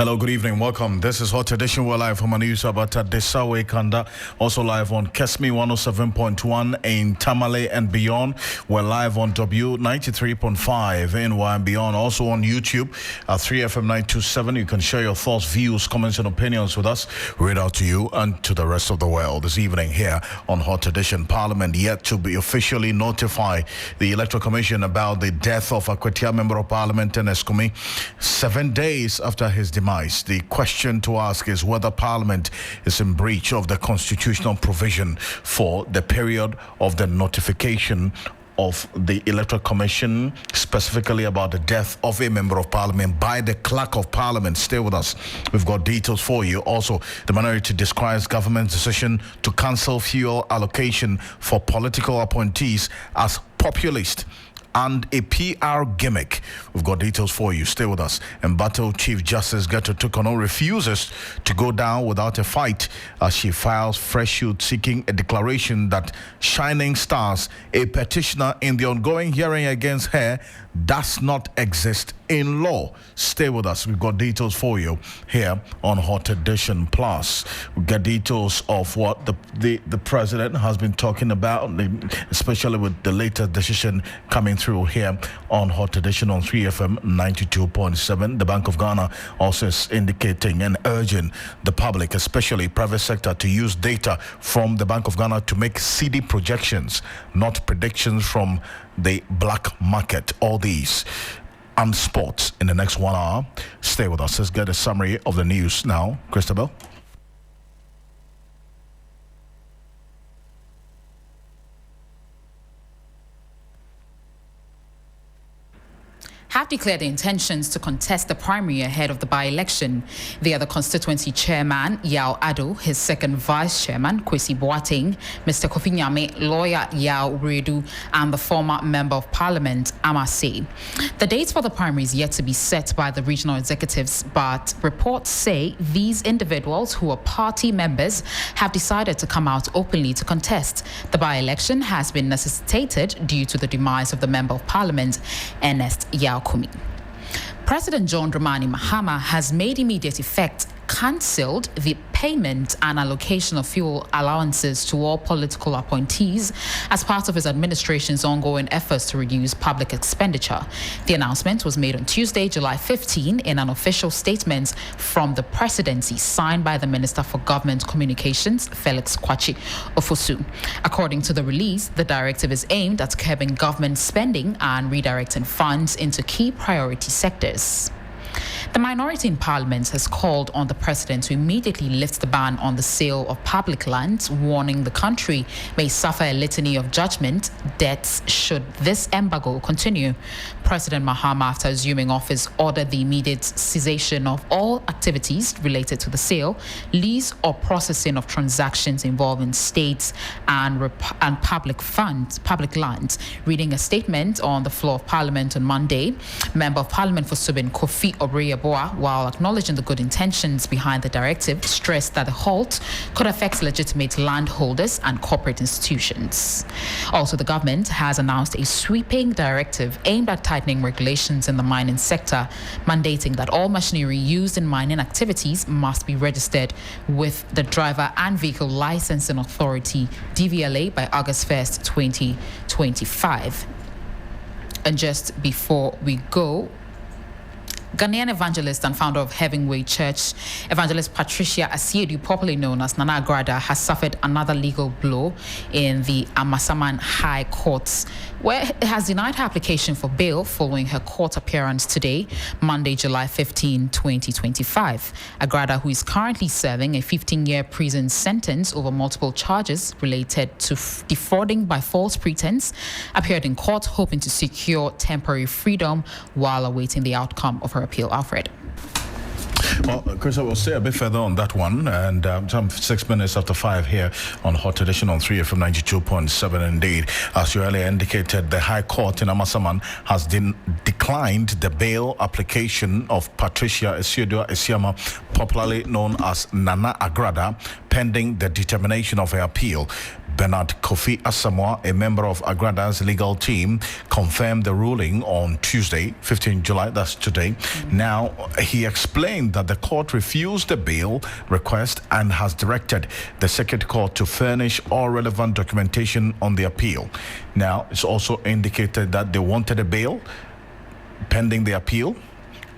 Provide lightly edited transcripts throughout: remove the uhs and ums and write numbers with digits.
Hello, good evening. Welcome. This is Hot Edition. We're live from News about Desawe Kanda. Also live on Kesmi 107.1 in Tamale and beyond. We're live on W93.5 in Y and beyond. Also on YouTube at 3FM927. You can share your thoughts, views, comments, and opinions with us. Read out to you and to the rest of the world this evening here on Hot Edition. Parliament yet to be officially notify the Electoral Commission about the death of Akwatia Member of Parliament Ernest Kumi 7 days after his demise. The question to ask is whether Parliament is in breach of the constitutional provision for the period of the notification of the Electoral Commission, specifically about the death of a Member of Parliament by the Clerk of Parliament. Stay with us. We've got details for you. Also, the minority describes government's decision to cancel fuel allocation for political appointees as populist and a PR gimmick. We've got details for you. Stay with us. And Battle Chief Justice Gertrude Torkornoo refuses to go down without a fight as she files fresh suit seeking a declaration that Shining Stars, a petitioner in the ongoing hearing against her, does not exist in law. Stay with us. We've got details for you here on Hot Edition Plus. We've got details of what the president has been talking about, especially with the latest decision coming through here on Hot Edition on 3FM 92.7. The Bank of Ghana also is indicating and urging the public, especially private sector, to use data from the Bank of Ghana to make CD projections, not predictions from the black market. All these and sports in the next 1 hour. Stay with us. Let's get a summary of the news now. Christabel. Have declared their intentions to contest the primary ahead of the by-election. They are the constituency chairman, Yao Ado, his second vice chairman, Kwesi Boateng, Mr. Kofi Nyame, lawyer Yao Redu, and the former member of parliament, Amase. The dates for the primary is yet to be set by the regional executives, but reports say these individuals who are party members have decided to come out openly to contest. The by-election has been necessitated due to the demise of the member of parliament, Ernest Kumi. President John Dramani Mahama has made immediate effect cancelled the payment and allocation of fuel allowances to all political appointees as part of his administration's ongoing efforts to reduce public expenditure. The announcement was made on Tuesday, July 15, in an official statement from the presidency signed by the Minister for Government Communications, Felix Kwakye Ofosu. According to the release, the directive is aimed at curbing government spending and redirecting funds into key priority sectors. The minority in Parliament has called on the president to immediately lift the ban on the sale of public lands, warning the country may suffer a litany of judgment debts should this embargo continue. President Mahama, after assuming office, ordered the immediate cessation of all activities related to the sale, lease, or processing of transactions involving states and public lands. Reading a statement on the floor of Parliament on Monday, Member of Parliament for Subin Kofi Obreyeboa, while acknowledging the good intentions behind the directive, stressed that the halt could affect legitimate landholders and corporate institutions. Also, the government has announced a sweeping directive aimed at tightening regulations in the mining sector, mandating that all machinery used in mining activities must be registered with the Driver and Vehicle Licensing Authority, DVLA, by August 1st, 2025. And just before we go, Ghanaian evangelist and founder of Heavenway Church, Evangelist Patricia Asiedu, popularly known as Nana Agradaa, has suffered another legal blow in the Amasaman High Courts, where it has denied her application for bail following her court appearance today, Monday, July 15, 2025. Agradaa, who is currently serving a 15-year prison sentence over multiple charges related to defrauding by false pretense, appeared in court hoping to secure temporary freedom while awaiting the outcome of her appeal. Alfred. Well, Chris, I will say a bit further on that one, and some 6 minutes after 5 here on Hot Edition on 3FM 92.7. Indeed, as you earlier indicated, the High Court in Amasaman has declined the bail application of Patricia Asiedu, popularly known as Nana Agradaa, pending the determination of her appeal. Bernard Kofi Asamoah, a member of Agrada's legal team, confirmed the ruling on Tuesday, 15 July, that's today. Now, he explained that the court refused the bail request and has directed the Circuit Court to furnish all relevant documentation on the appeal. Now, it's also indicated that they wanted a bail pending the appeal,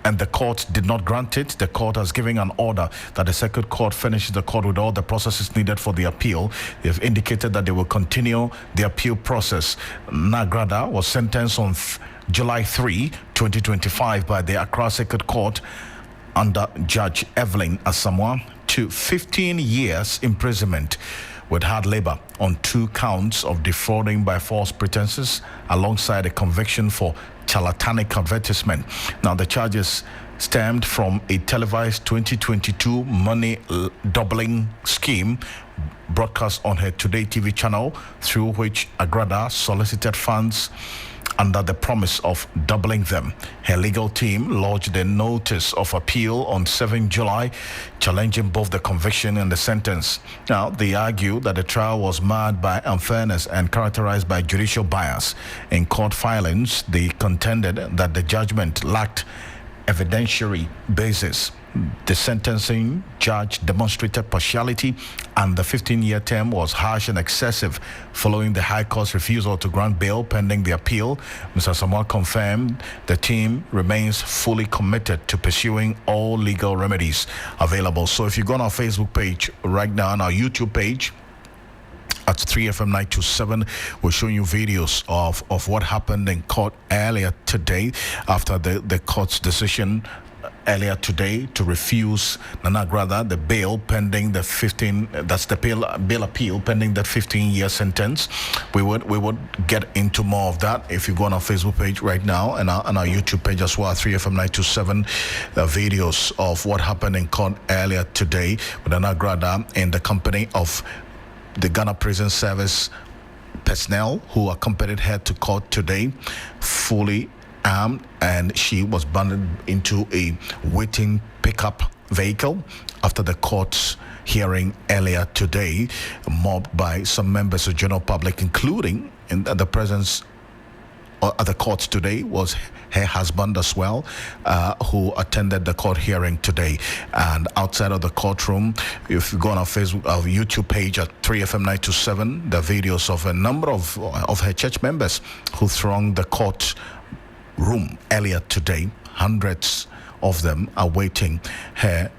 and the court did not grant it. The court has given an order that the Circuit Court finishes the court with all the processes needed for the appeal. They've indicated that they will continue the appeal process. Agradaa was sentenced on July 3, 2025 by the Accra Circuit Court under Judge Evelyn Asamoah to 15 years imprisonment with hard labor on 2 counts of defrauding by false pretenses, alongside a conviction for charlatanic advertisement. Now, the charges stemmed from a televised 2022 money doubling scheme broadcast on her Today TV channel, through which Agradaa solicited funds under the promise of doubling them. Her legal team lodged a notice of appeal on 7 July, challenging both the conviction and the sentence. Now, they argue that the trial was marred by unfairness and characterized by judicial bias. In court filings, they contended that the judgment lacked evidentiary basis. The sentencing judge demonstrated partiality, and the 15-year term was harsh and excessive following the High Court's refusal to grant bail pending the appeal. Mr. Asamoah confirmed the team remains fully committed to pursuing all legal remedies available. So if you go on our Facebook page right now, on our YouTube page, at 3FM927, we're showing you videos of what happened in court earlier today after the court's decision earlier today to refuse Agradaa the bail pending the 15, that's the bail appeal pending that 15-year sentence. We would get into more of that if you go on our Facebook page right now and our YouTube page as well, 3FM927, videos of what happened in court earlier today with Agradaa in the company of the Ghana Prison Service personnel who accompanied her to court today, fully armed, and she was bundled into a waiting pickup vehicle after the court's hearing earlier today, mobbed by some members of the general public, including in the presence at the court today was her husband as well, who attended the court hearing today. And outside of the courtroom, if you go on our Facebook, our YouTube page at 3FM927, the videos of a number of her church members who thronged the court room earlier today. Hundreds of them are awaiting her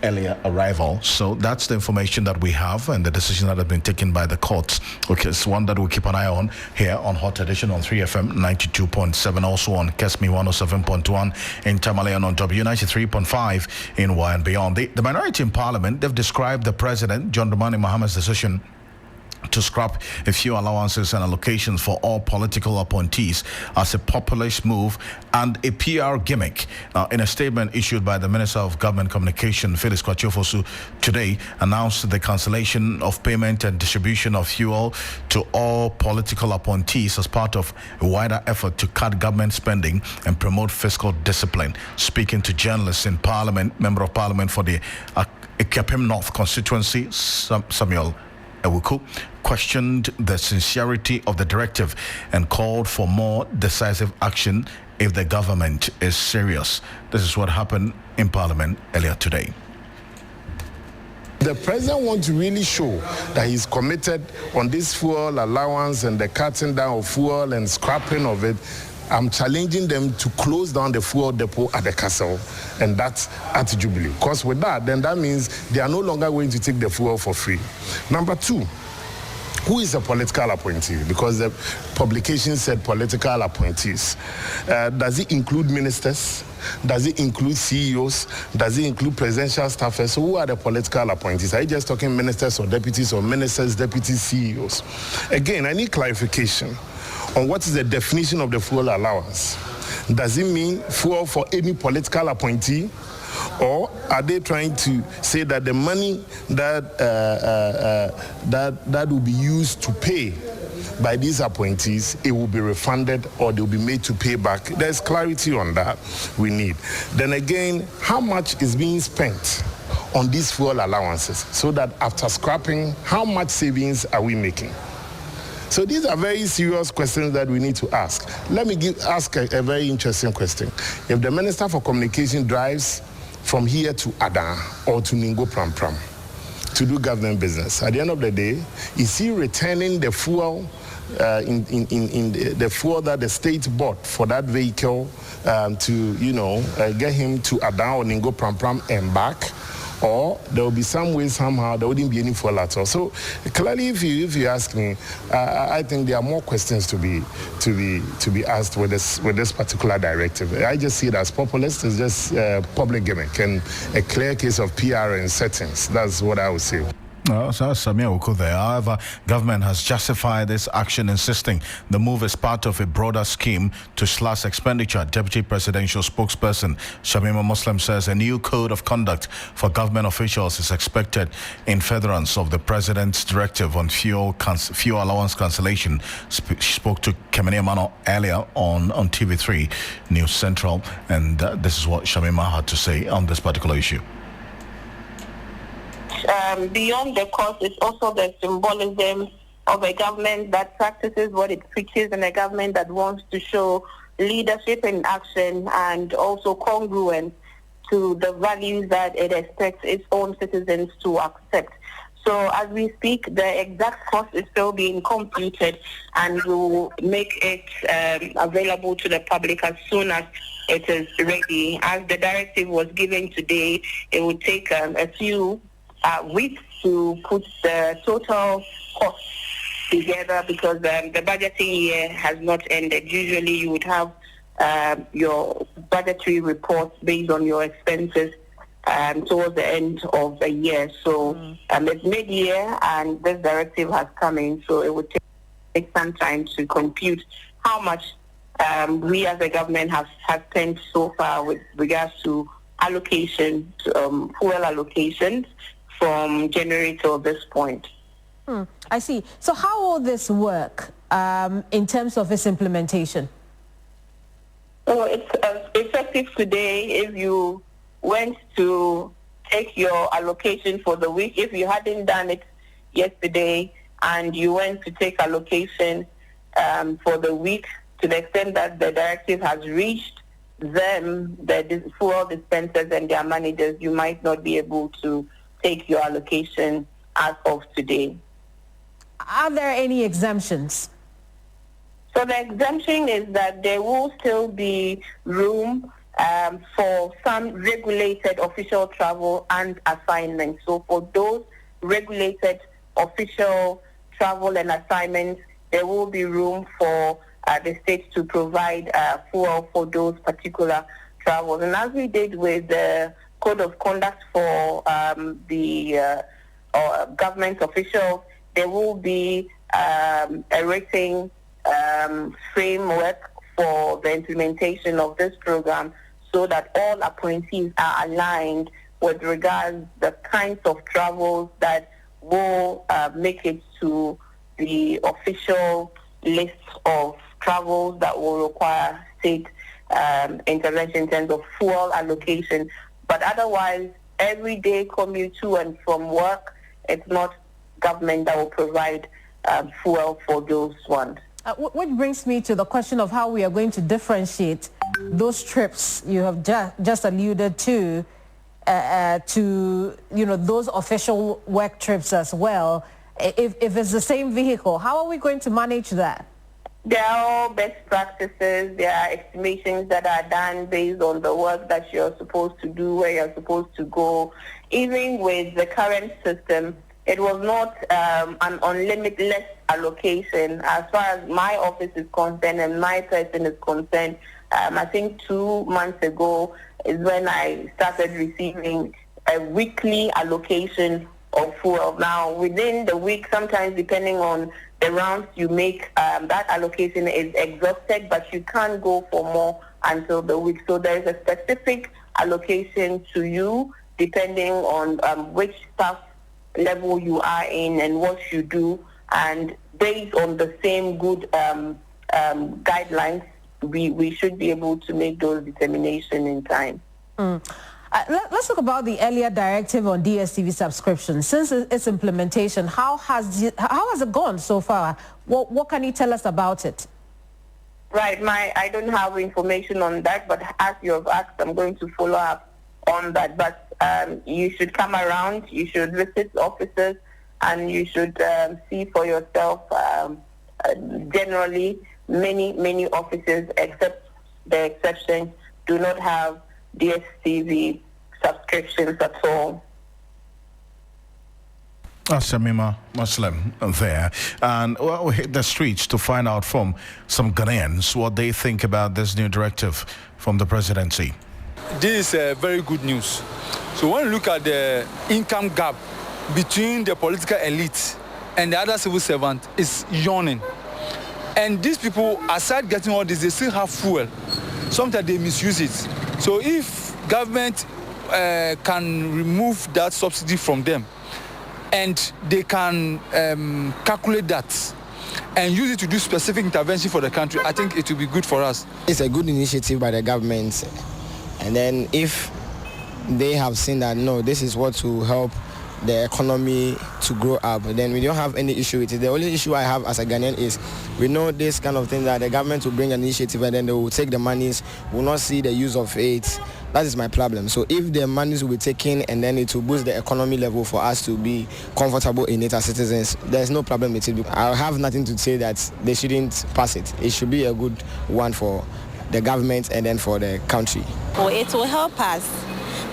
earlier arrival. So that's the information that we have and the decision that has been taken by the courts. Okay, it's one that we'll keep an eye on here on Hot Edition on 3FM 92.7, also on Kesmi 107.1 in Tamale, and on W93.5 in Y and beyond. The minority in Parliament, they've described the President, John Dramani Mahama's decision to scrap a few allowances and allocations for all political appointees as a populist move and a PR gimmick. In a statement issued by the Minister of Government Communication, Felix Kwatiofosu, today announced the cancellation of payment and distribution of fuel to all political appointees as part of a wider effort to cut government spending and promote fiscal discipline. Speaking to journalists in Parliament, Member of Parliament for the Akwatia North constituency, Samuel Ewuku, questioned the sincerity of the directive and called for more decisive action if the government is serious. This is what happened in Parliament earlier today. The president wants to really show that he's committed on this fuel allowance and the cutting down of fuel and scrapping of it. I'm challenging them to close down the fuel depot at the castle, and that's at Jubilee. Because with that, then that means they are no longer going to take the fuel for free. Number two, who is a political appointee? Because the publication said political appointees. Does it include ministers? Does it include CEOs? Does it include presidential staffers? So who are the political appointees? Are you just talking ministers or deputies, or ministers, deputies, CEOs? Again, I need clarification on what is the definition of the fuel allowance. Does it mean fuel for any political appointee? Or are they trying to say that the money that will be used to pay by these appointees, it will be refunded or they will be made to pay back? There's clarity on that we need. Then again, how much is being spent on these fuel allowances, so that after scrapping, how much savings are we making? So these are very serious questions that we need to ask. Let me ask a very interesting question. If the Minister for Communication drives from here to Ada or to Ningo Pram Pram to do government business, at the end of the day, is he returning the fuel in the fuel that the state bought for that vehicle to get him to Ada or Ningo Pram Pram and back? Or there will be some way, somehow, there wouldn't be any fuel at all. So clearly, if you ask me, I think there are more questions to be asked with this particular directive. I just see it as populist. It's just public gimmick and a clear case of PR and settings. That's what I would say. However, government has justified this action, insisting the move is part of a broader scheme to slash expenditure. Deputy Presidential Spokesperson Shamima Muslim says a new code of conduct for government officials is expected in furtherance of the President's directive on fuel allowance cancellation. She spoke to Kemene Mano earlier on TV3 News Central, and this is what Shamima had to say on this particular issue. Beyond the cost, it's also the symbolism of a government that practices what it preaches, and a government that wants to show leadership in action and also congruent to the values that it expects its own citizens to accept. So as we speak, the exact cost is still being computed, and we'll make it available to the public as soon as it is ready. As the directive was given today, it would take a few weeks to put the total cost together, because the budgeting year has not ended. Usually you would have your budgetary reports based on your expenses towards the end of the year. So it's mid-year and this directive has come in, so it would take some time to compute how much we as a government have spent so far with regards to allocation, fuel allocations, from January till this point. I see. So how will this work in terms of its implementation? So it's effective today. If you went to take your allocation for the week, if you hadn't done it yesterday and you went to take allocation for the week, to the extent that the directive has reached them, the fuel dispensers and their managers, you might not be able to take your allocation as of today. Are there any exemptions? So the exemption is that there will still be room for some regulated official travel and assignments. So for those regulated official travel and assignments, there will be room for the state to provide fuel for those particular travels. And as we did with the Code of Conduct for the government officials, there will be a rating framework for the implementation of this program, so that all appointees are aligned with regards to the kinds of travels that will make it to the official list of travels that will require state intervention in terms of fuel allocation. But otherwise, everyday commute to and from work, it's not government that will provide fuel for those ones. Which brings me to the question of how we are going to differentiate those trips you have just alluded to those official work trips as well. If it's the same vehicle, how are we going to manage that? They are all best practices. There are estimations that are done based on the work that you're supposed to do, where you're supposed to go. Even with the current system, it was not an unlimited allocation. As far as my office is concerned and my person is concerned, I think 2 months ago is when I started receiving a weekly allocation of fuel. Now, within the week, sometimes depending on the rounds you make, that allocation is exhausted, but you can't go for more until the week. So there is a specific allocation to you depending on which staff level you are in and what you do. And based on the same good guidelines, we should be able to make those determinations in time. Let's talk about the earlier directive on DSTV subscription. Since its implementation, how has it gone so far? What can you tell us about it? Right, I don't have information on that, but as you have asked, I'm going to follow up on that. But you should come around, you should visit offices, and you should see for yourself. Generally, many offices, except the exception, do not have DSTV subscriptions at all. Asamima Muslim there. And well, we hit the streets to find out from some Ghanaians what they think about this new directive from the presidency. This is very good news. So when you look at the income gap between the political elite and the other civil servant, it's yawning. And these people, aside getting all this, they still have fuel. Sometimes they misuse it. So if government can remove that subsidy from them, and they can calculate that and use it to do specific intervention for the country, I think it will be good for us. It's a good initiative by the government. And then if they have seen that, no, this is what will help the economy to grow up, then we don't have any issue with it. The only issue I have as a Ghanaian is we know this kind of thing that the government will bring an initiative and then they will take the monies, will not see the use of it. That is my problem. So if the monies will be taken and then it will boost the economy level for us to be comfortable in it as citizens, there's no problem with it. I have nothing to say that they shouldn't pass it. It should be a good one for the government and then for the country. Well, it will help us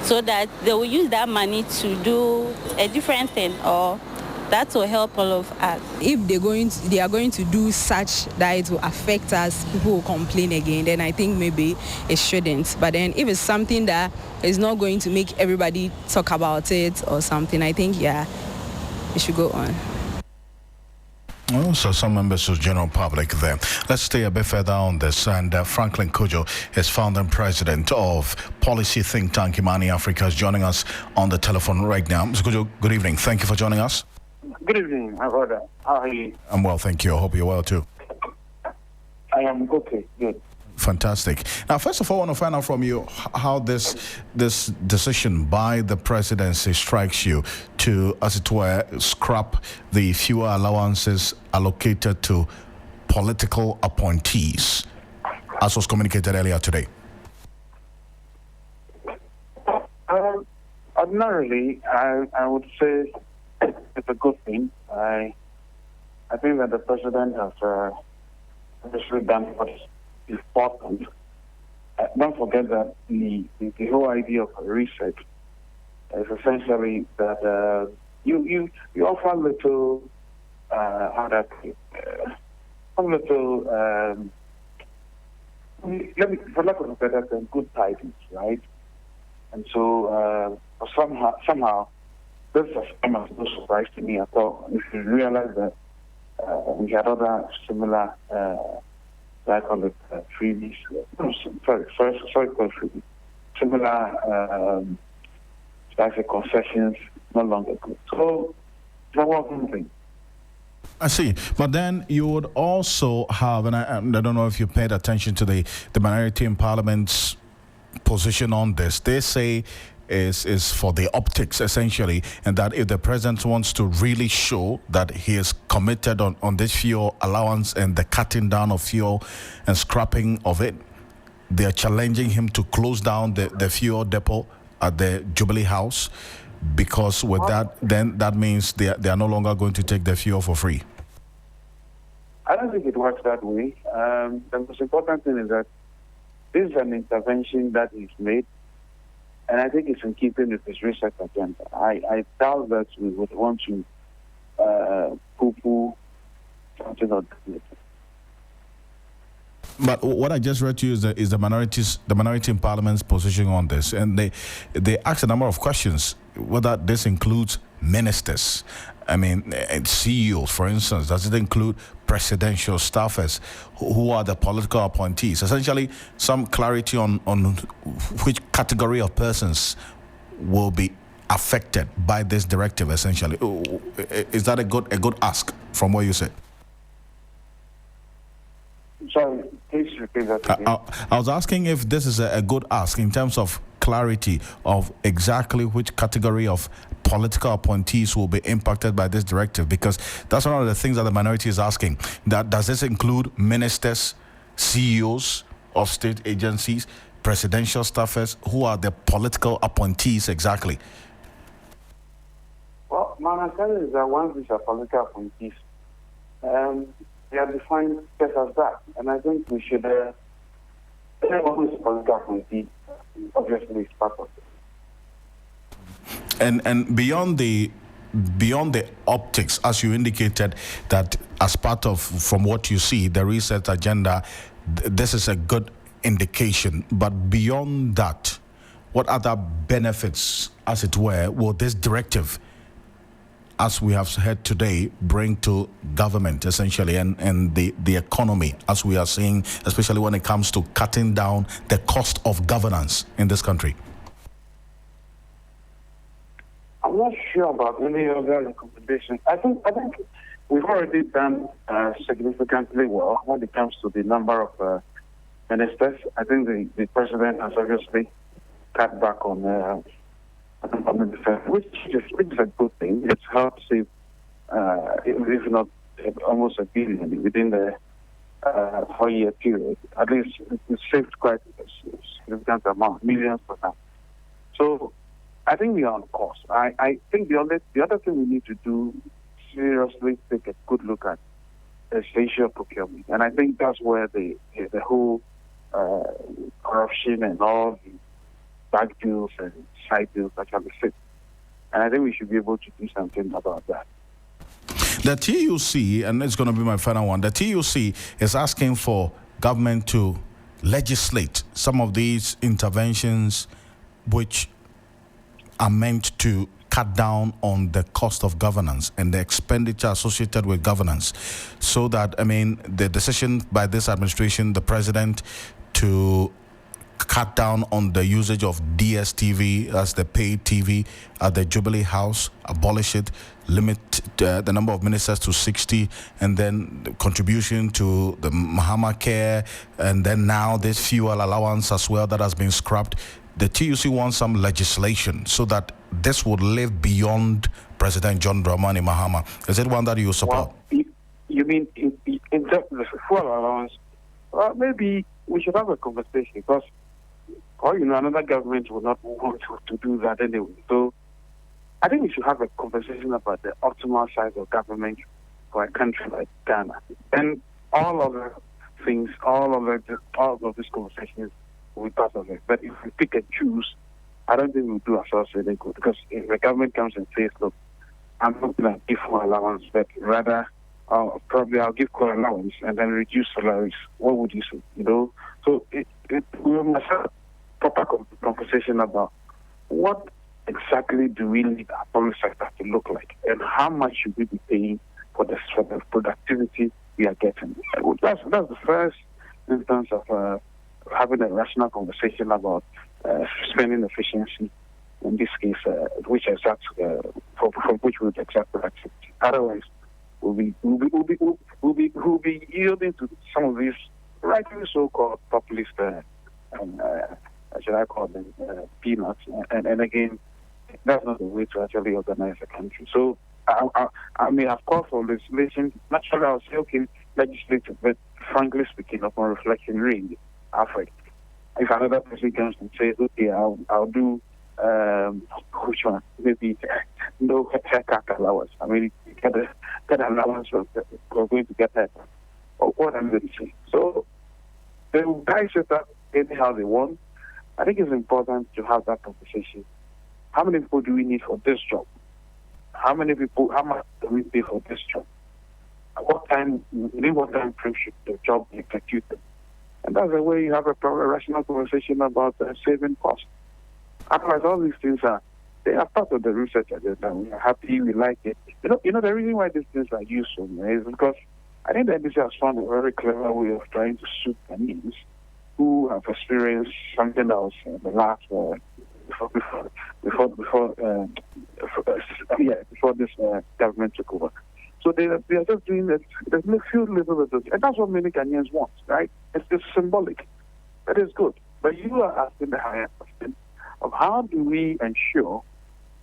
so that they will use that money to do a different thing, or that will help all of us. If they are going to do such that it will affect us, people will complain again, then I think maybe it shouldn't. But then if it's something that is not going to make everybody talk about it or something, I think, yeah, it should go on. Also, some members of the general public there. Let's stay a bit further on this. And Franklin Kojo is founder and president of policy think tank Imani Africa, is joining us on the telephone right now. Mr. Kojo, good evening. Thank you for joining us. Good evening, Agradaa. How are you? I'm well, thank you. I hope you're well too. I am okay, good. Fantastic. Now, first of all, I want to find out from you how this decision by the presidency strikes you to, as it were, scrap the fuel allowances allocated to political appointees, as was communicated earlier today. Ordinarily, I would say it's a good thing. I think that the president has actually done what's important. Don't forget that the whole idea of reset is essentially that you offer little for lack of a better term, good tidings, right? And so somehow this has come as no surprise to me at all. If you realize that we had other similar I call it freebies. Similar concessions no longer good. So it's a welcome thing. I see. But then you would also have, and I don't know if you paid attention to the minority in Parliament's position on this. They say is for the optics, essentially, and that if the president wants to really show that he is committed on this fuel allowance and the cutting down of fuel and scrapping of it, they are challenging him to close down the fuel depot at the Jubilee House, because with that, then that means they are no longer going to take the fuel for free. I don't think it works that way. The most important thing is that this is an intervention that is made, and I think it's in keeping with his research agenda. I doubt that we would want to poo-poo something like that. But what I just read to you is the minority in Parliament's position on this, and they asked a number of questions whether this includes ministers. I mean, CEOs, for instance. Does it include presidential staffers? Who are the political appointees? Essentially, some clarity on which category of persons will be affected by this directive, essentially. Is that a good ask from what you said? Sorry, please repeat that again. I was asking if this is a good ask in terms of clarity of exactly which category of political appointees will be impacted by this directive? Because that's one of the things that the minority is asking. That does this include ministers, CEOs of state agencies, presidential staffers? Who are the political appointees exactly? Well, my understanding is that once these are political appointees, they are defined just as that. And I think we should, anyone who is a political appointee, obviously is part of it. And beyond the optics, as you indicated, that as part of, from what you see, the research agenda, this is a good indication. But beyond that, what other benefits, as it were, will this directive, as we have heard today, bring to government essentially and the economy, as we are seeing, especially when it comes to cutting down the cost of governance in this country? I'm not sure about any other recommendations. I think we've already done significantly well when it comes to the number of ministers. I think the president has obviously cut back on which is a good thing. It's helped save, if not almost $1 billion within the 4-year period. At least it saved quite a significant amount, millions per time. So I think we are on course. I think the other thing we need to do, seriously take a good look at is the issue of procurement. And I think that's where the whole corruption and all the back deals and side deals actually fit. And I think we should be able to do something about that. The TUC, and it's going to be my final one, the TUC is asking for government to legislate some of these interventions which are meant to cut down on the cost of governance and the expenditure associated with governance, so that, the decision by this administration, the president, to cut down on the usage of DSTV as the paid TV at the Jubilee House, abolish it, limit the number of ministers to 60, and then the contribution to the Mahama care, and then now this fuel allowance as well that has been scrapped. The TUC wants some legislation so that this would live beyond President John Dramani Mahama. Is it one that you support? Well, you mean in terms of the fuel allowance? Well, maybe we should have a conversation because, another government will not want to do that anyway. So I think we should have a conversation about the optimal size of government for a country like Ghana. And all of the things, all of these conversations will be part of it. But if we pick and choose, I don't think we'll do ourselves any good. Because if the government comes and says, look, I'm not going to give fuel allowance, but rather I'll give fuel allowance and then reduce salaries, what would you say? So we must have a proper conversation about what exactly do we need our public sector to look like, and how much should we be paying for the productivity we are getting. That's the first instance of having a rational conversation about spending efficiency. In this case, which exact from which we would exact productivity. Otherwise, we'll be yielding to some of these rightly so-called populist, should I call them, peanuts. And again, that's not the way to actually organize a country. So I may have called for legislation. Naturally, I'll say, okay, legislative, but frankly speaking, upon reflection, really, afraid. If another person comes and says, okay, I'll do, which one? Maybe no haircut allowance. Get an allowance for going to get haircut. Or what I'm going to say. So they will guys it up anyhow they want. I think it's important to have that conversation. How many people do we need for this job? How much do we pay for this job? What time frame should the job be executed? And that's the way you have a proper rational conversation about saving costs. Otherwise, all these things are part of the research agenda. We are happy, we like it. The reason why these things are useful is because I think the NDC has found a very clever way of trying to suit Ghanaians who have experienced something else in the last before this government took over. So they are just doing that. There's a few little bit, and that's what many Ghanaians want, right? It's just symbolic. That is good. But you are asking the higher question: of how do we ensure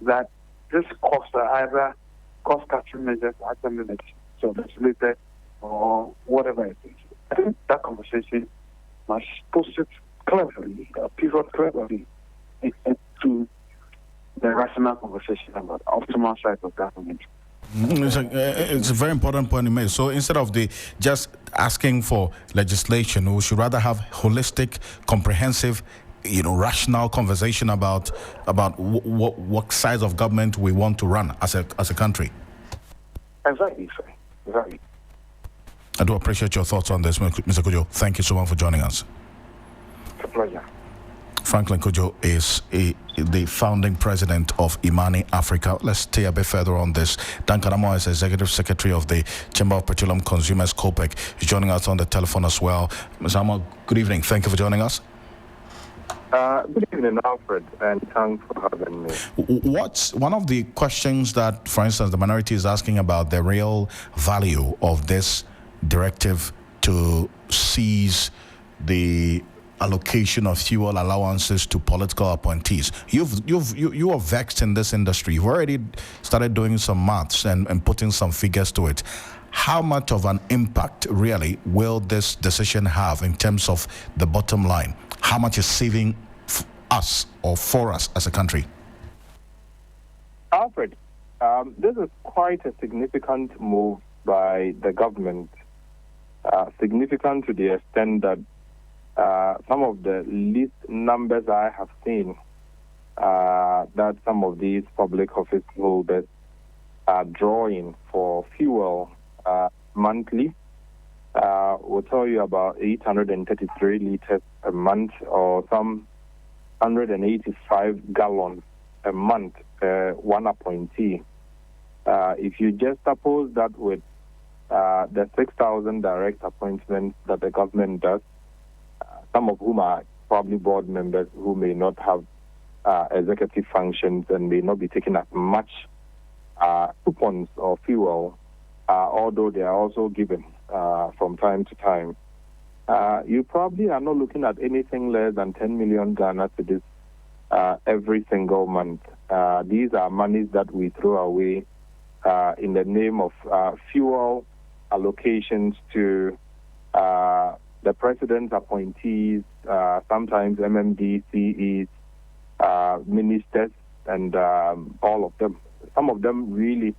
that this cost are either cost-cutting measures are limited, so legislated or whatever it is. I think that conversation must post it cleverly, pivot cleverly into the rational conversation about the optimal size of government. It's a very important point you made. So instead of just asking for legislation, we should rather have holistic, comprehensive, rational conversation about what size of government we want to run as a country. Exactly, sir. Exactly. I do appreciate your thoughts on this, Mr. Kojo. Thank you so much for joining us. It's a pleasure. Franklin Kojo is the founding president of Imani Africa. Let's stay a bit further on this. Dan Kadamo is executive secretary of the Chamber of Petroleum Consumers, COPEC. He's joining us on the telephone as well. Ms. Amma, good evening. Thank you for joining us. Good evening, Alfred, and thanks for having me. What's one of the questions that, for instance, the minority is asking about the real value of this directive to seize the allocation of fuel allowances to political appointees? You are vexed in this industry. You've already started doing some maths and putting some figures to it. How much of an impact really will this decision have in terms of the bottom line? How much is saving us or for us as a country? Alfred, this is quite a significant move by the government. Significant to the extent that some of the least numbers I have seen that some of these public office holders are drawing for fuel monthly will tell you about 833 liters a month, or some 185 gallons a month per one appointee. If you just oppose that with the 6,000 direct appointments that the government does, some of whom are probably board members who may not have executive functions and may not be taking as much coupons or fuel, although they are also given from time to time. You probably are not looking at anything less than 10 million Ghana cedis every single month. These are monies that we throw away in the name of fuel allocations to the president's appointees, sometimes MMD, CEs, ministers, and all of them. Some of them really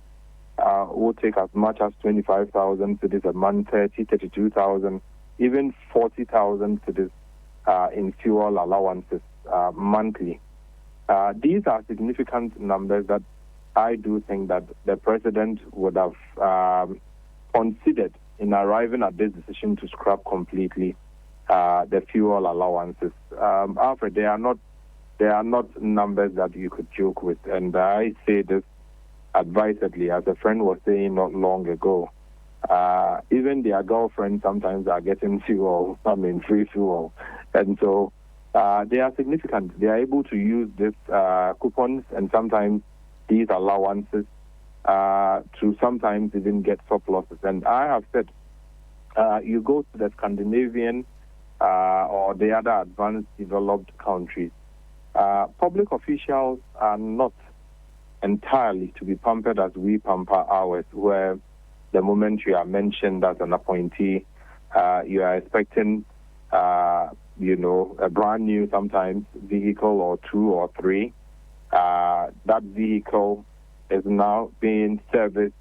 will take as much as 25,000 cedis a month, 30, 32,000, even 40,000 cedis in fuel allowances monthly. These are significant numbers that I do think that the president would have considered in arriving at this decision to scrap completely the fuel allowances. Alfred, they are not numbers that you could joke with, and I say this advisedly, as a friend was saying not long ago. Even their girlfriends sometimes are getting fuel, free fuel, and so they are significant. They are able to use these coupons and sometimes these allowances to sometimes even get surpluses. And I have said, you go to the Scandinavian or the other advanced developed countries, public officials are not entirely to be pampered as we pamper ours, where the moment you are mentioned as an appointee, you are expecting, a brand new sometimes vehicle or two or three. That vehicle is now being serviced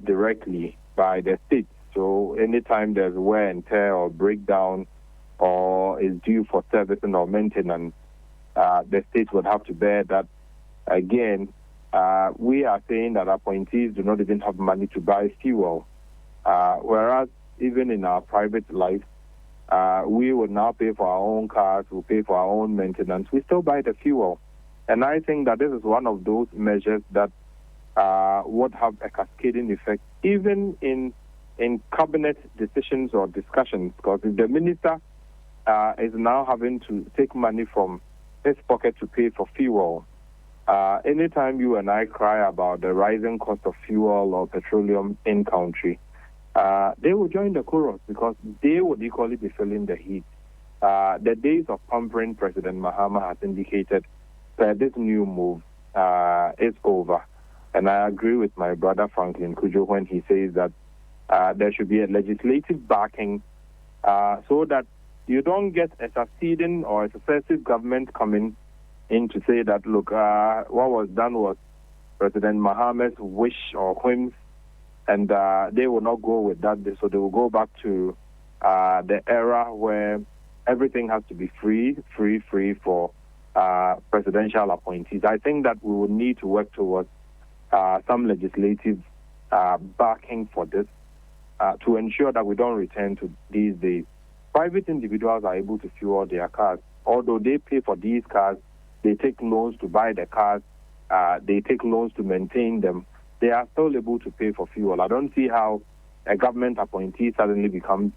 directly by the state. So anytime there's wear and tear or breakdown or is due for servicing or maintenance, the state would have to bear that. Again, we are saying that appointees do not even have money to buy fuel, whereas even in our private life, we would now pay for our own cars, we pay for our own maintenance, we still buy the fuel. And I think that this is one of those measures that would have a cascading effect, even in cabinet decisions or discussions, because if the minister is now having to take money from his pocket to pay for fuel, anytime you and I cry about the rising cost of fuel or petroleum in country, they will join the chorus because they would equally be feeling the heat. The days of pampering President Mahama has indicated this new move is over. And I agree with my brother Franklin Kujo when he says that there should be a legislative backing so that you don't get a succeeding or a successive government coming in to say that, look, what was done was President Mahama's wish or whims, and they will not go with that. So they will go back to the era where everything has to be free for presidential appointees. I think that we will need to work towards some legislative backing for this to ensure that we don't return to these days. Private individuals are able to fuel their cars. Although they pay for these cars, they take loans to buy the cars, they take loans to maintain them, they are still able to pay for fuel. I don't see how a government appointee suddenly becomes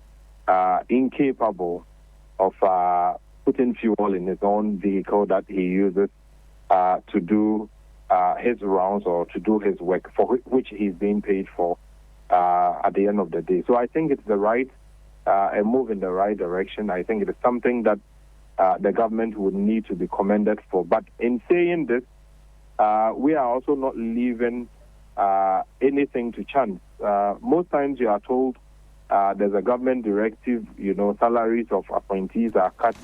incapable of putting fuel in his own vehicle that he uses to do his rounds or to do his work for which he's being paid for at the end of the day. So I think it's a move in the right direction. I think it is something that the government would need to be commended for. But in saying this, we are also not leaving anything to chance. Most times you are told there's a government directive, salaries of appointees are cut.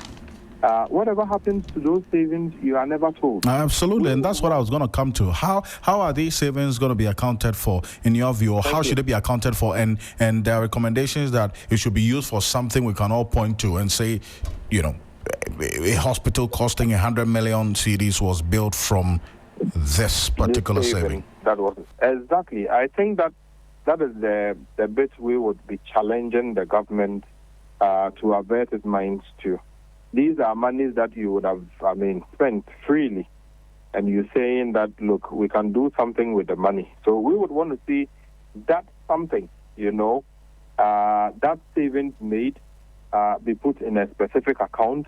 Whatever happens to those savings, you are never told. Absolutely, and that's what I was going to come to. How are these savings going to be accounted for, in your view, or how should they be accounted for? And there are recommendations that it should be used for something we can all point to and say, a hospital costing 100 million cedis was built from this particular saving. That was exactly. I think that is the bit we would be challenging the government to avert its minds to. These are monies that you would have, spent freely. And you're saying that, look, we can do something with the money. So we would want to see that something, that savings made be put in a specific account.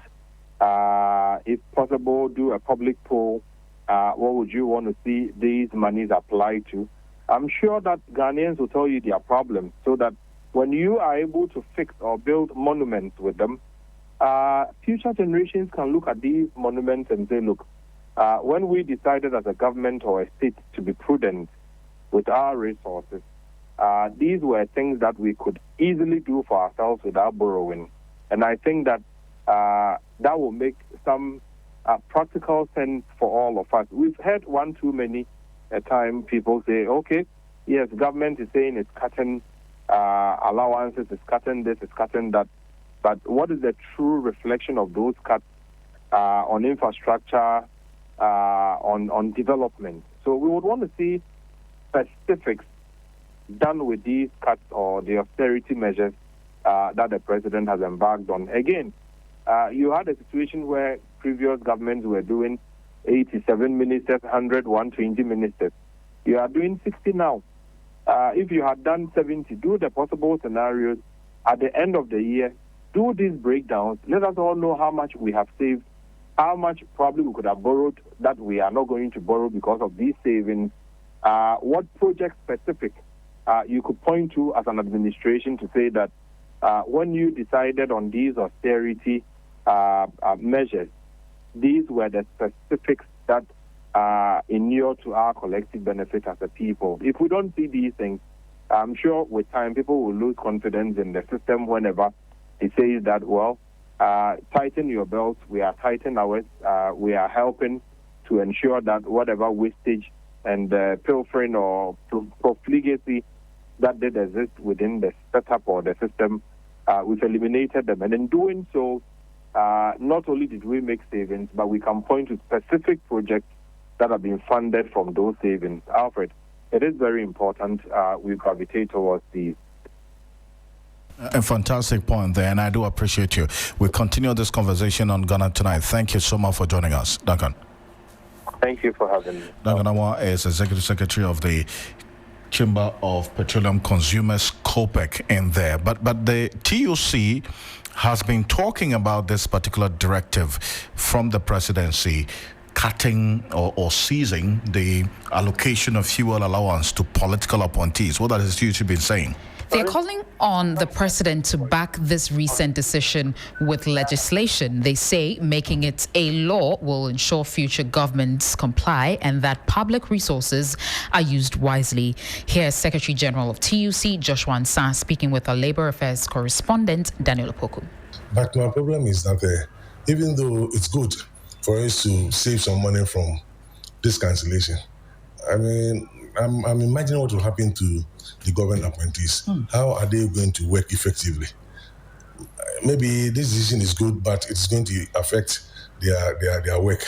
If possible, do a public poll. What would you want to see these monies applied to? I'm sure that Ghanaians will tell you their problems, so that when you are able to fix or build monuments with them, future generations can look at these monuments and say, look, when we decided as a government or a state to be prudent with our resources, these were things that we could easily do for ourselves without borrowing. And I think that that will make some practical sense for all of us. We've heard one too many a time people say, okay, yes, government is saying it's cutting allowances, it's cutting this, it's cutting that. But what is the true reflection of those cuts on infrastructure, on development? So we would want to see specifics done with these cuts or the austerity measures that the president has embarked on. Again, you had a situation where previous governments were doing 87 ministers, 100, 120 ministers. You are doing 60 now. If you had done 70, do the possible scenarios at the end of the year. Do these breakdowns. Let us all know how much we have saved, how much probably we could have borrowed that we are not going to borrow because of these savings. What project specific you could point to as an administration to say that when you decided on these austerity measures, these were the specifics that inure to our collective benefit as a people. If we don't see these things, I'm sure with time people will lose confidence in the system whenever it says that, well, tighten your belts, we are tightening ours, we are helping to ensure that whatever wastage and pilfering or profligacy that did exist within the setup or the system, we've eliminated them. And in doing so, not only did we make savings, but we can point to specific projects that have been funded from those savings. Alfred, it is very important we gravitate towards these. A fantastic point there, and I do appreciate you. We continue this conversation on Ghana Tonight. Thank you so much for joining us, Duncan. Thank you for having me. Duncan Awa is Executive Secretary of the Chamber of Petroleum Consumers, COPEC, in there. But the TUC has been talking about this particular directive from the presidency, cutting or ceasing the allocation of fuel allowance to political appointees. What has the TUC been saying? They're calling on the president to back this recent decision with legislation. They say making it a law will ensure future governments comply and that public resources are used wisely. Here's Secretary General of TUC, Joshua Ansah, speaking with our Labour Affairs correspondent, Daniel Opoku. But my problem is that even though it's good for us to save some money from this cancellation, I mean, I'm imagining what will happen to the government appointees. How are they going to work effectively? Maybe this decision is good, but it's going to affect their work.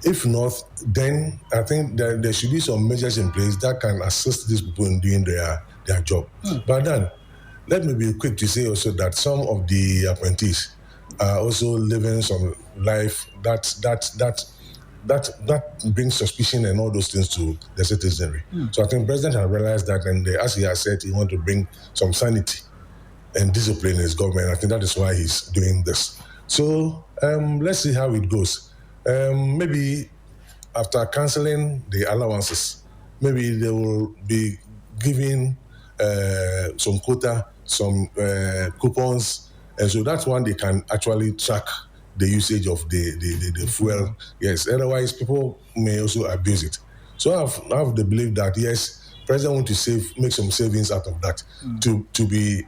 If not, then I think that there should be some measures in place that can assist these people in doing their job. But then, let me be quick to say also that some of the appointees are also living some life that brings suspicion and all those things to the citizenry. So I think the president has realized that, and as he has said, he wants to bring some sanity and discipline in his government. I think that is why he's doing this. So let's see how it goes. Maybe after cancelling the allowances, maybe they will be giving some quota, some coupons, and so that's one they can actually track the usage of the fuel. Yes, otherwise people may also abuse it. So I have the belief that yes, president want to make some savings out of that to be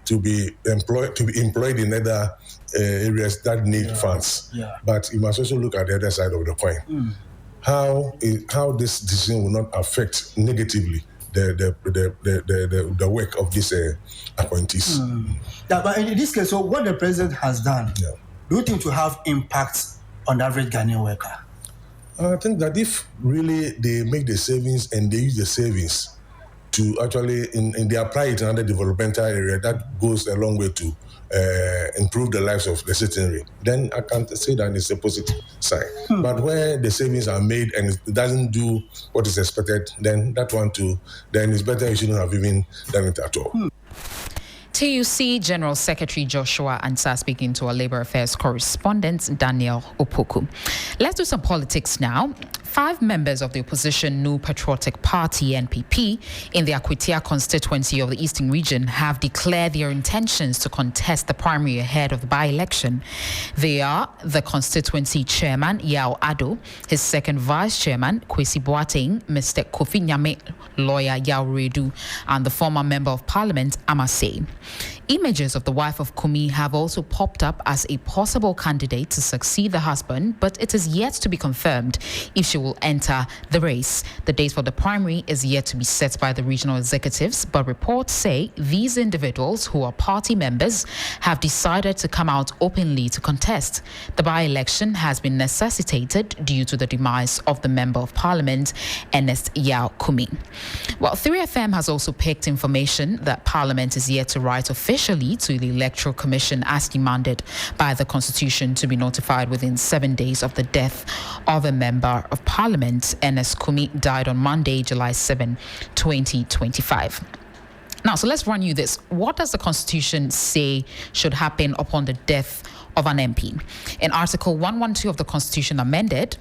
employed in other areas that need funds. But you must also look at the other side of the coin. How this decision will not affect negatively the work of these appointees. But in this case, so what the president has done, do you think to have impact on the average Ghanaian worker? I think that if really they make the savings and they use the savings to actually, and they apply it in another developmental area, that goes a long way to improve the lives of the citizenry, then I can say that it's a positive sign. But where the savings are made and it doesn't do what is expected, then that one too, then it's better you shouldn't have even done it at all. TUC General Secretary Joshua Ansah speaking to our Labour Affairs correspondent Daniel Opoku. Let's do some politics now. 5 members of the opposition New Patriotic Party (NPP) in the Akwatia constituency of the Eastern Region have declared their intentions to contest the primary ahead of the by-election. They are the constituency chairman Yao Ado, his second vice chairman Kwesi Boateng, Mr. Kofi Nyame, lawyer Yao Redu, and the former member of parliament Amase. Images of the wife of Kumi have also popped up as a possible candidate to succeed the husband, but it is yet to be confirmed if she will enter the race. The date for the primary is yet to be set by the regional executives, but reports say these individuals, who are party members, have decided to come out openly to contest. The by-election has been necessitated due to the demise of the member of parliament, Ernest Kumi. Well, 3FM has also picked information that parliament is yet to write officially to the Electoral Commission as demanded by the Constitution to be notified within 7 days of the death of a member of Parliament. Ernest Kumi died on Monday, July 7, 2025. Now, so let's run you this. What does the Constitution say should happen upon the death of an MP? In Article 112 of the Constitution amended,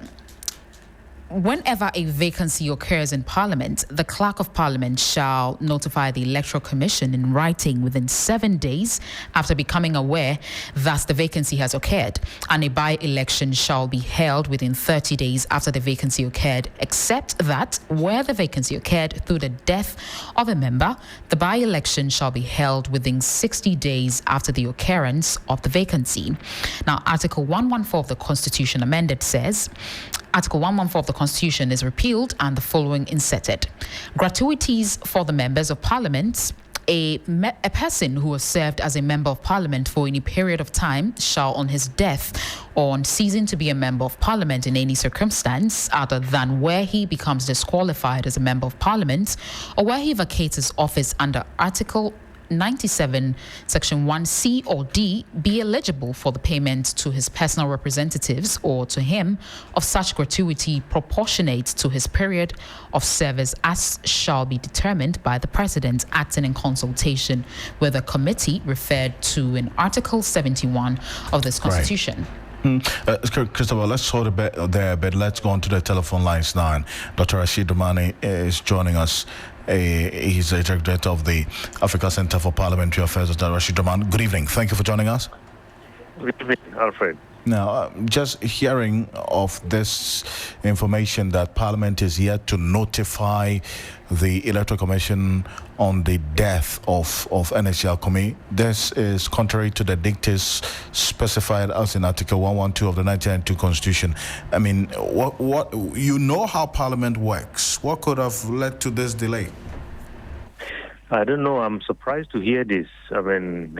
whenever a vacancy occurs in Parliament, the Clerk of Parliament shall notify the Electoral Commission in writing within 7 days after becoming aware that the vacancy has occurred, and a by-election shall be held within 30 days after the vacancy occurred, except that where the vacancy occurred through the death of a member, the by-election shall be held within 60 days after the occurrence of the vacancy. Now, Article 114 of the Constitution amended says, Article 114 of the Constitution is repealed and the following inserted. Gratuities for the members of Parliament. A person who has served as a member of Parliament for any period of time shall, on his death or on ceasing to be a member of Parliament in any circumstance other than where he becomes disqualified as a member of Parliament or where he vacates his office under Article 97, Section 1C or D, be eligible for the payment to his personal representatives or to him of such gratuity proportionate to his period of service as shall be determined by the President, acting in consultation with a committee referred to in Article 71 of this Constitution. Christopher, let's hold a bit there, but let's go on to the telephone lines now. Dr. Rashid Domani is joining us. He's the director of the Africa Center for Parliamentary Affairs, Rashid Rahman. Good evening. Thank you for joining us. Good evening, Alfred. Now, just hearing of this information that Parliament is yet to notify the Electoral Commission on the death of Ernest Kumi, this is contrary to the dictates specified as in Article 112 of the 1992 Constitution. I mean, what you know how Parliament works. What could have led to this delay? I don't know. I'm surprised to hear this. I mean,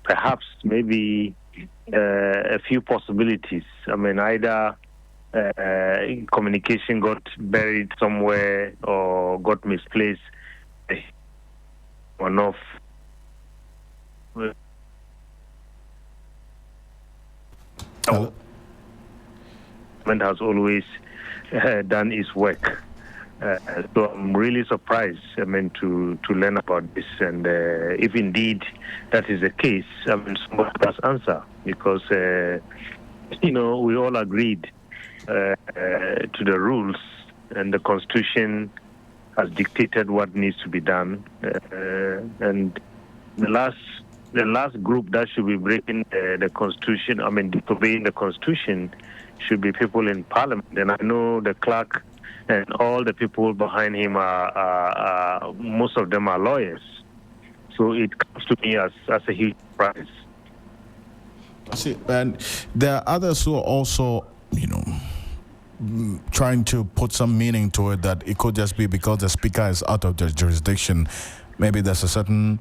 perhaps maybe a few possibilities. I mean, either communication got buried somewhere or got misplaced. One of has always done its work. So I'm really surprised, I mean, to learn about this. And if indeed that is the case, I mean, somebody must answer because, we all agreed to the rules and the Constitution has dictated what needs to be done. And the last group that should be breaking the Constitution, I mean, disobeying the Constitution, should be people in Parliament. And I know the clerk and all the people behind him are most of them are lawyers. So it comes to me as a huge surprise. See, and there are others who are also, trying to put some meaning to it, that it could just be because the speaker is out of the jurisdiction. Maybe there's a certain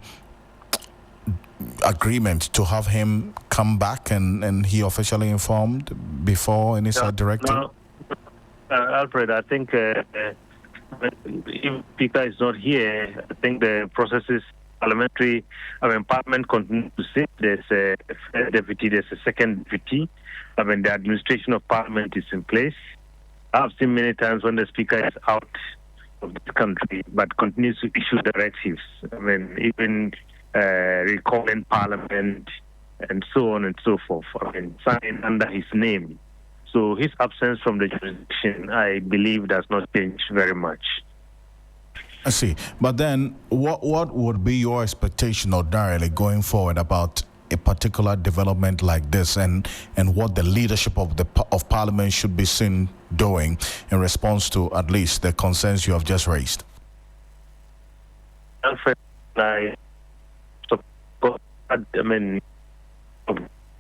agreement to have him come back and he officially informed before any side directive. No. Alfred, I think if Speaker is not here, I think the process is parliamentary. Parliament continues to sit. There's a first deputy, there's a second deputy. The administration of Parliament is in place. I've seen many times when the Speaker is out of this country, but continues to issue directives. Even recalling Parliament and so on and so forth. Signing under his name. So his absence from the jurisdiction, I believe, does not change very much. I see. But then what would be your expectation ordinarily going forward about a particular development like this and what the leadership of Parliament should be seen doing in response to at least the concerns you have just raised?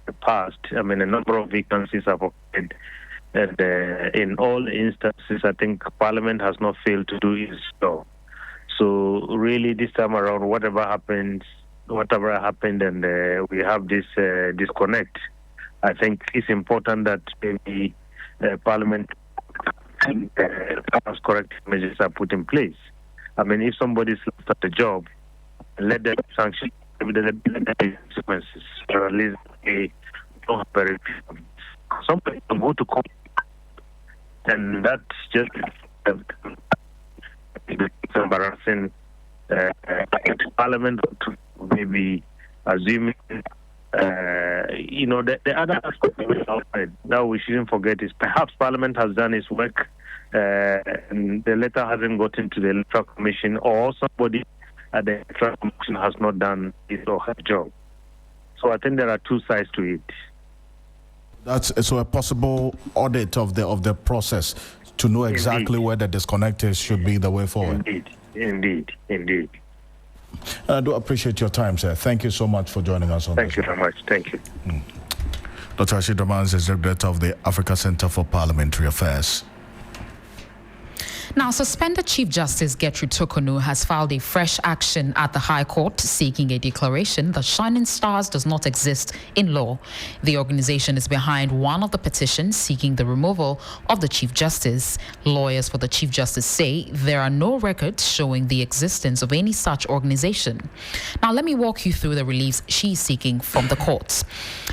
The past, a number of vacancies have occurred, and in all instances, I think Parliament has not failed to do its job. So really, this time around, whatever happened, and we have this disconnect, I think it's important that maybe Parliament corrective measures are put in place. If somebody's left at the job, let them sanction the consequences, or at least somebody can go to court, and that's just embarrassing. Parliament to maybe assuming, the other aspect that we shouldn't forget is perhaps Parliament has done its work, and the letter hasn't gotten to the Electoral Commission, or somebody at the Electoral Commission has not done his or her job. So I think there are two sides to it. That's so a possible audit of the process to know exactly where the disconnect is should be the way forward. Indeed. I do appreciate your time, sir. Thank you so much for joining us on Thank you very much. Thank you. Dr. Rashid Rahman is the director of the Africa Center for Parliamentary Affairs. Now, suspended Chief Justice Gertrude Torkornoo has filed a fresh action at the High Court seeking a declaration that Shining Stars does not exist in law. The organization is behind one of the petitions seeking the removal of the Chief Justice. Lawyers for the Chief Justice say there are no records showing the existence of any such organization. Now, let me walk you through the reliefs she's seeking from the courts.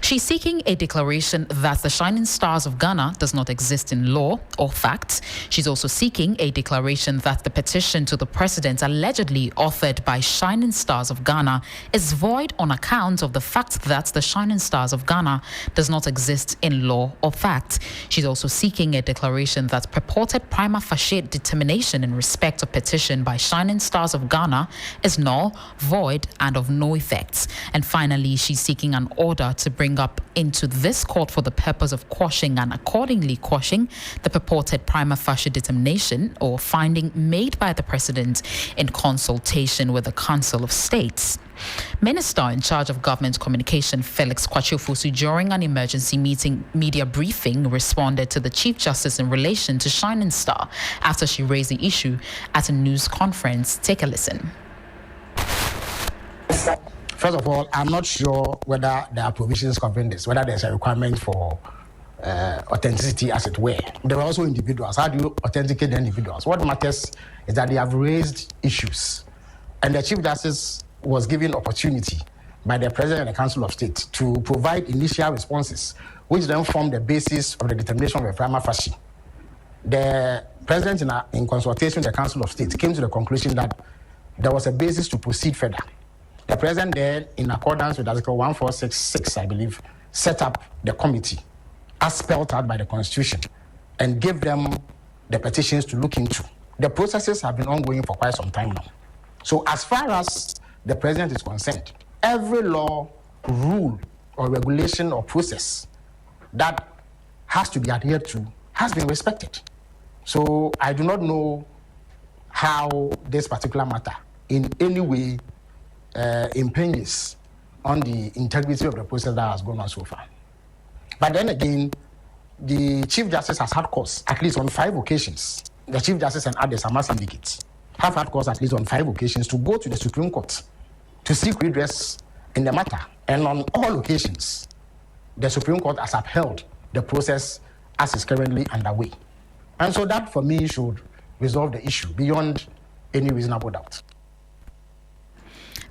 She's seeking a declaration that the Shining Stars of Ghana does not exist in law or fact. She's also seeking a a declaration that the petition to the president allegedly authored by Shining Stars of Ghana is void on account of the fact that the Shining Stars of Ghana does not exist in law or fact. She's also seeking a declaration that purported prima facie determination in respect of petition by Shining Stars of Ghana is null, void, and of no effect. And finally, she's seeking an order to bring up into this court for the purpose of quashing and accordingly quashing the purported prima facie determination or finding made by the president in consultation with the Council of States. Minister in charge of government communication Felix Kwatiofosu, during an emergency media briefing, responded to the Chief Justice in relation to Shining Star after she raised the issue at a news conference. Take a listen. First of all, I'm not sure whether there are provisions covering this, whether there's a requirement for authenticity, as it were. There are also individuals. How do you authenticate the individuals? What matters is that they have raised issues, and the Chief Justice was given opportunity by the President and the Council of State to provide initial responses, which then form the basis of the determination of a prima facie. The President, in consultation with the Council of State, came to the conclusion that there was a basis to proceed further. The President then, in accordance with Article 1466, I believe, set up the committee as spelled out by the Constitution and gave them the petitions to look into. The processes have been ongoing for quite some time now. So as far as the President is concerned, every law, rule, or regulation or process that has to be adhered to has been respected. So I do not know how this particular matter in any way impinges on the integrity of the process that has gone on so far. But then again, the Chief Justice has had cause at least on 5 occasions. The Chief Justice and others, I must indicate, have had cause at least on 5 occasions to go to the Supreme Court to seek redress in the matter. And on all occasions, the Supreme Court has upheld the process as is currently underway. And so that, for me, should resolve the issue beyond any reasonable doubt.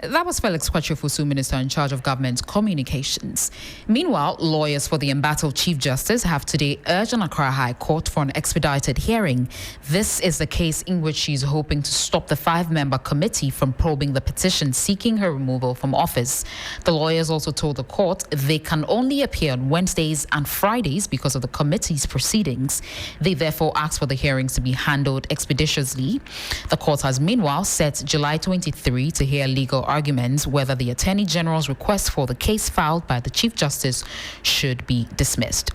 That was Felix Kwatiofosu, Minister in charge of government communications. Meanwhile, lawyers for the embattled Chief Justice have today urged an Accra High Court for an expedited hearing. This is the case in which she's hoping to stop the 5-member committee from probing the petition seeking her removal from office. The lawyers also told the court they can only appear on Wednesdays and Fridays because of the committee's proceedings. They therefore asked for the hearings to be handled expeditiously. The court has meanwhile set July 23 to hear legal arguments whether the Attorney General's request for the case filed by the Chief Justice should be dismissed.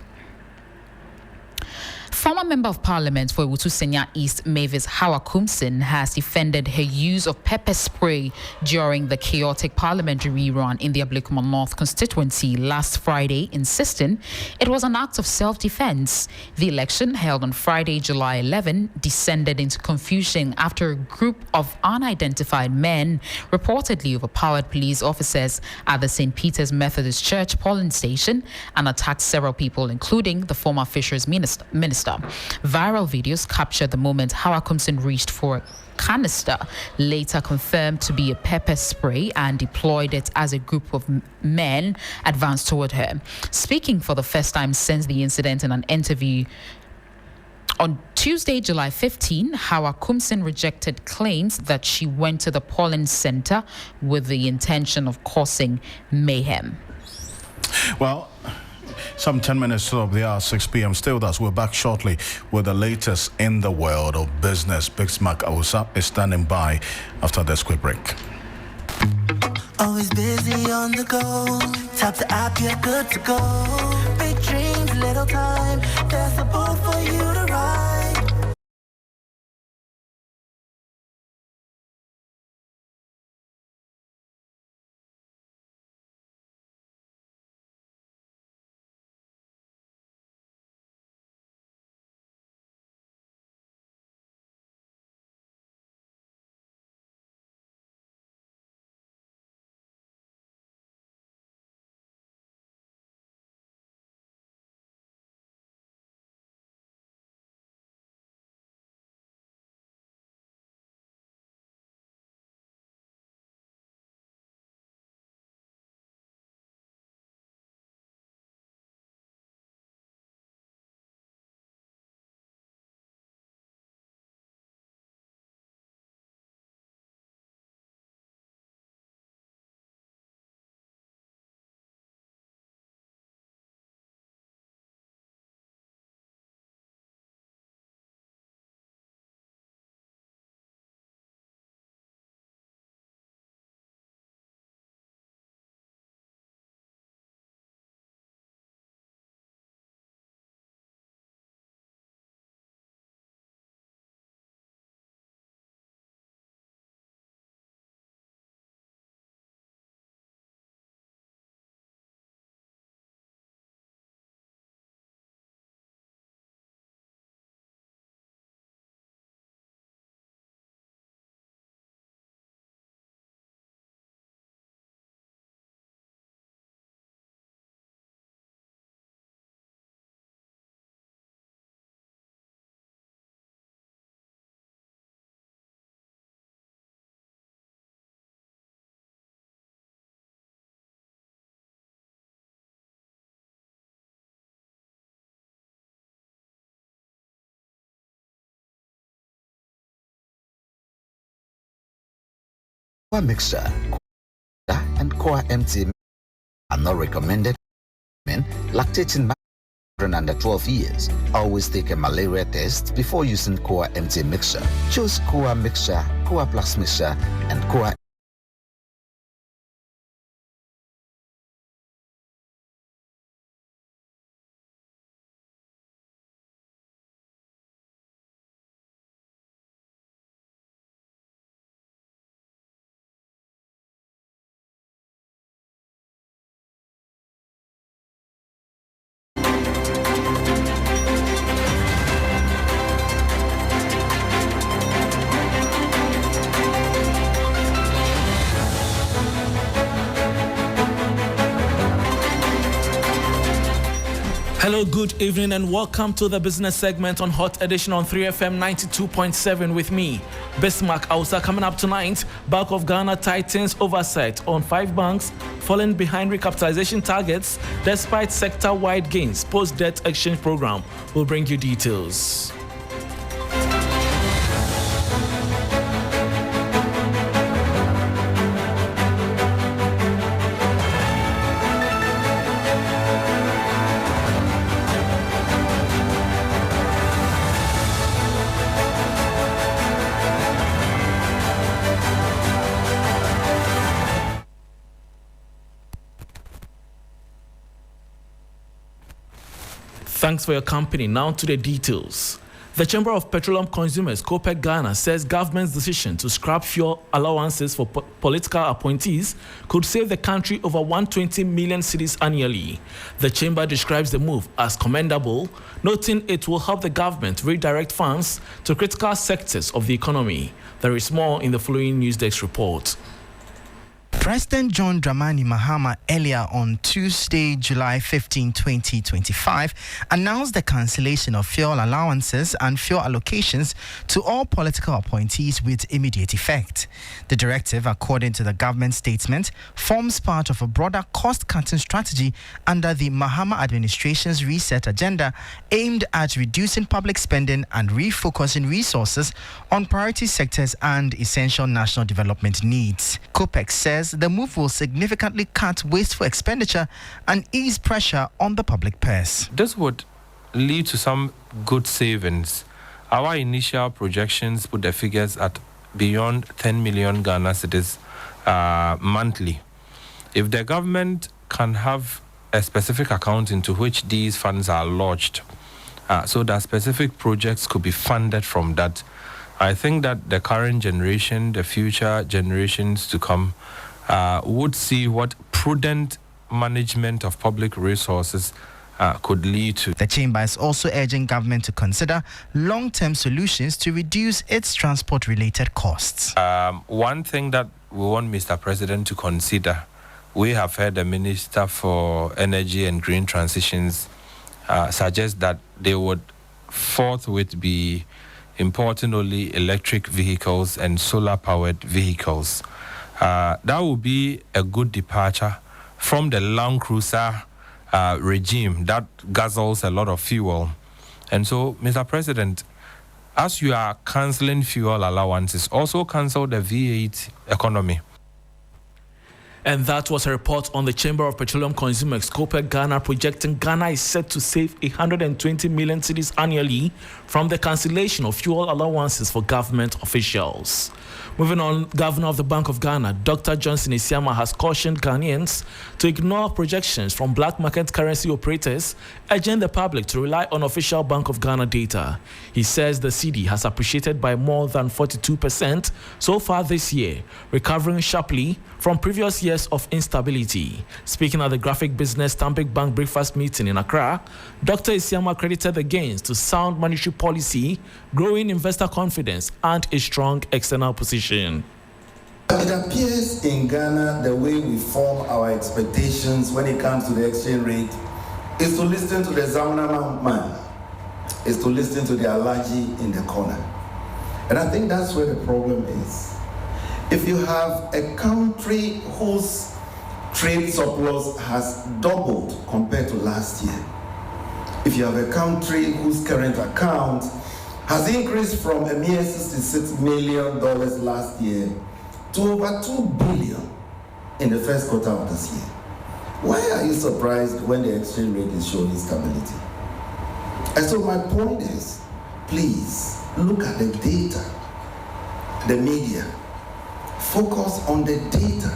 Former Member of Parliament for Ewutu Senya East, Mavis Hawa Kumsin, has defended her use of pepper spray during the chaotic parliamentary rerun in the Ablekuma North constituency last Friday, insisting it was an act of self-defense. The election, held on Friday, July 11, descended into confusion after a group of unidentified men reportedly overpowered police officers at the St. Peter's Methodist Church polling station and attacked several people, including the former Fisheries Minister. Viral videos captured the moment Hawa Kumsin reached for a canister, later confirmed to be a pepper spray, and deployed it as a group of men advanced toward her. Speaking for the first time since the incident in an interview on Tuesday, July 15, Hawa Kumsin rejected claims that she went to the polling center with the intention of causing mayhem. Well, some 10 minutes of the hour, 6 p.m. Stay with us. We're back shortly with the latest in the world of business. Big Smack Awusa is standing by after this quick break. Always busy on the go. Tap the app, you're good to go. Big dreams, little time. There's a boat for you to ride. mixture and Koa MT are not recommended for men lactating children under 12 years. Always take a malaria test before using Koa MT mixture. Choose Koa mixture, Koa plus mixture, and Koa. Hello, good evening, and welcome to the business segment on Hot Edition on 3FM 92.7 with me, Bismarck Ausa. Coming up tonight, Bank of Ghana tightens oversight on 5 banks falling behind recapitalization targets despite sector-wide gains. Post-debt exchange program will bring you details. Thanks for your company. Now to the details. The Chamber of Petroleum Consumers, COPEC Ghana, says government's decision to scrap fuel allowances for political appointees could save the country over 120 million cedis annually. The chamber describes the move as commendable, noting it will help the government redirect funds to critical sectors of the economy. There is more in the following Newsdesk report. President John Dramani Mahama earlier on Tuesday, July 15, 2025, announced the cancellation of fuel allowances and fuel allocations to all political appointees with immediate effect. The directive, according to the government statement, forms part of a broader cost-cutting strategy under the Mahama administration's reset agenda aimed at reducing public spending and refocusing resources on priority sectors and essential national development needs. COPEC says the move will significantly cut wasteful expenditure and ease pressure on the public purse. This would lead to some good savings. Our initial projections put the figures at beyond 10 million Ghana cedis monthly. If the government can have a specific account into which these funds are lodged, so that specific projects could be funded from that, I think that the current generation, the future generations to come, would see what prudent management of public resources could lead to. The chamber is also urging government to consider long-term solutions to reduce its transport-related costs. One thing that we want Mr. President to consider, we have heard the Minister for Energy and Green Transitions suggest that they would forthwith be importing only electric vehicles and solar-powered vehicles. That would be a good departure from the Land Cruiser regime that guzzles a lot of fuel. And so, Mr. President, as you are cancelling fuel allowances, also cancel the V8 economy. And that was a report on the Chamber of Petroleum Consumers, COPEC Ghana, projecting Ghana is set to save 120 million cedis annually from the cancellation of fuel allowances for government officials. Moving on, Governor of the Bank of Ghana, Dr. Johnson Isiama, has cautioned Ghanaians to ignore projections from black market currency operators, urging the public to rely on official Bank of Ghana data. He says the cedi has appreciated by more than 42% so far this year, recovering sharply from previous years of instability. Speaking at the Graphic Business Stanbic Bank breakfast meeting in Accra, Dr. Isiama credited the gains to sound monetary policy, growing investor confidence, and a strong external position. It appears in Ghana the way we form our expectations when it comes to the exchange rate is to listen to the Zamana man, is to listen to the Alaji in the corner. And I think that's where the problem is. If you have a country whose trade surplus has doubled compared to last year, if you have a country whose current account has increased from a mere $66 million last year to over 2 billion in the first quarter of this year. Why are you surprised when the exchange rate is showing stability? And so my point is, please look at the data, the media. Focus on the data.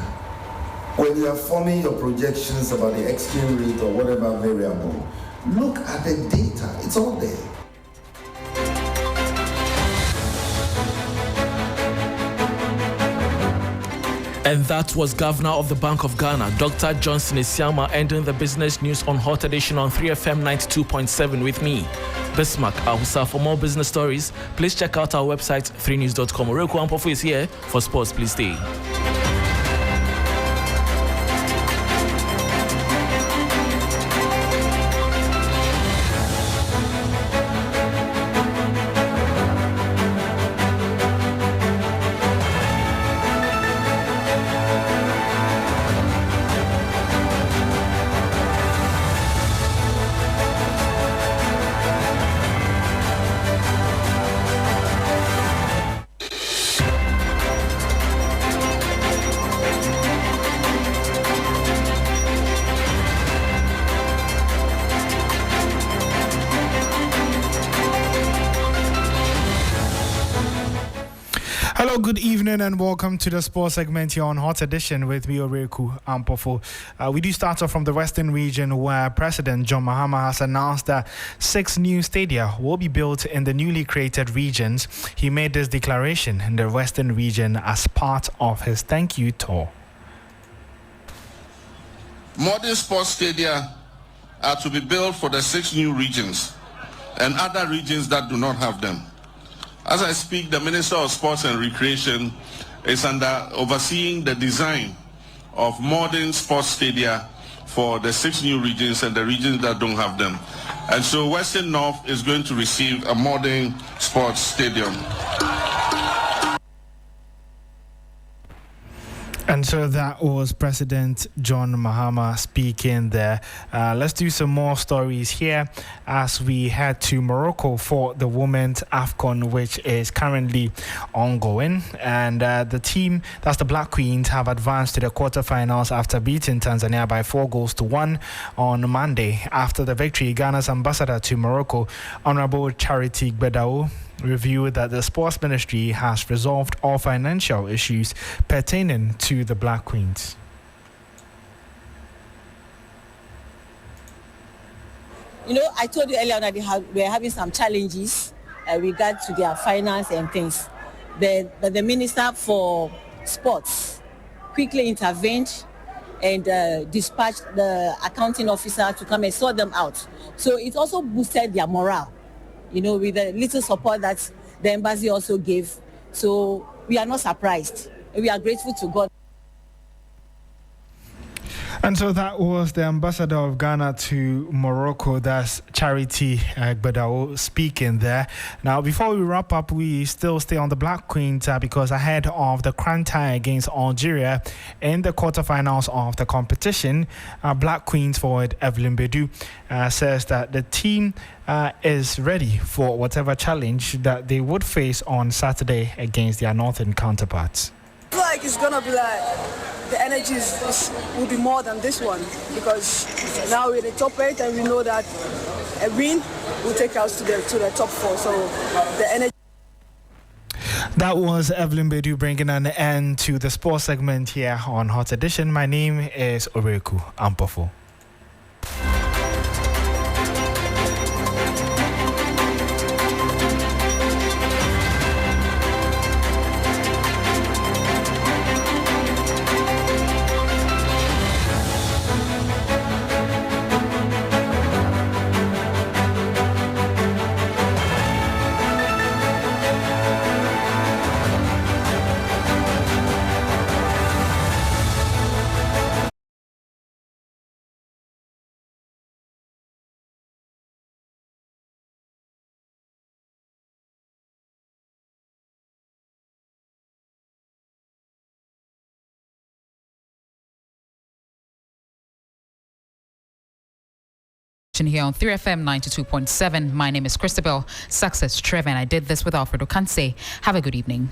When you are forming your projections about the exchange rate or whatever variable, look at the data. It's all there. And that was Governor of the Bank of Ghana, Dr. Johnson Isiama, ending the business news on Hot Edition on 3FM 92.7 with me, Bismarck Ahusa. For more business stories, please check out our website, 3news.com. Oreku Ampofu is here for sports. Please stay. Hello, good evening, and welcome to the sports segment here on Hot Edition with me, Oreku Ampofu. We do start off from the Western region, where President John Mahama has announced that 6 new stadia will be built in the newly created regions. He made this declaration in the Western region as part of his thank you tour. Modern sports stadia are to be built for the 6 new regions and other regions that do not have them. As I speak, the Minister of Sports and Recreation is overseeing the design of modern sports stadia for the 6 new regions and the regions that don't have them. And so Western North is going to receive a modern sports stadium. And so that was President John Mahama speaking there. Let's do some more stories here as we head to Morocco for the Women's AFCON, which is currently ongoing. And the team, that's the Black Queens, have advanced to the quarterfinals after beating Tanzania by 4-1 on Monday. After the victory, Ghana's ambassador to Morocco, Honorable Charity Gbedao, reviewed that the sports ministry has resolved all financial issues pertaining to the Black Queens. You know, I told you earlier that we are having some challenges regard to their finance and things. But the Minister for Sports quickly intervened and dispatched the accounting officer to come and sort them out. So it also boosted their morale, you know, with the little support that the embassy also gave. So we are not surprised. We are grateful to God. And so that was the ambassador of Ghana to Morocco, that's Charity Gbedao, speaking there. Now, before we wrap up, we still stay on the Black Queens because ahead of the grand tie against Algeria in the quarterfinals of the competition, Black Queens forward Evelyn Bedu says that the team is ready for whatever challenge that they would face on Saturday against their northern counterparts. I feel like it's gonna be like the energy will be more than this one, because now we're in the top 8 and we know that a win will take us to the top 4. So the energy. That was Evelyn Bedu bringing an end to the sports segment here on Hot Edition. My name is Oreku Ampofu. Here on 3FM 92.7. My name is Christabel Success Trevor, and I did this with Alfredo Kanse. Have a good evening.